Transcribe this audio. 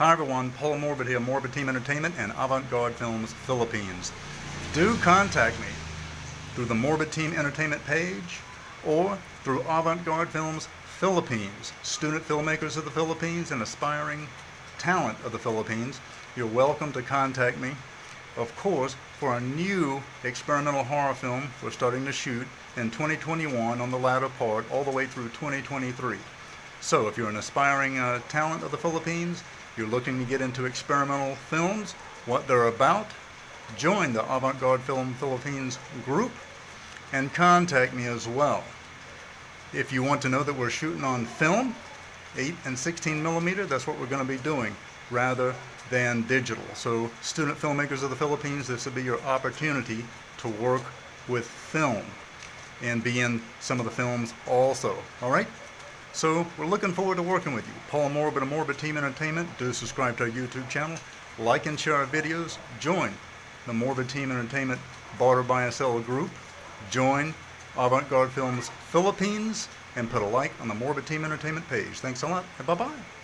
Hi everyone, Paul Morbid here, Morbid Team Entertainment and Avant-Garde Films Philippines. Do contact me through the Morbid Team Entertainment page or through Avant-Garde Films Philippines, student filmmakers of the Philippines and aspiring talent of the Philippines. You're welcome to contact me. Of course, for a new experimental horror film we're starting to shoot in 2021 on the latter part all the way through 2023. So if you're an aspiring talent of the Philippines, you're looking to get into experimental films, what they're about, join the Avant-Garde Film Philippines group and contact me as well. If you want to know that we're shooting on film, 8 and 16 millimeter, that's what we're going to be doing rather than digital. So student filmmakers of the Philippines, this will be your opportunity to work with film and be in some of the films also. All right? So we're looking forward to working with you. Paul Morbid of Morbid Team Entertainment. Do subscribe to our YouTube channel. Like and share our videos. Join the Morbid Team Entertainment Barter Buy and Sell group. Join Avant-Garde Films Philippines and put a like on the Morbid Team Entertainment page. Thanks a lot and bye-bye.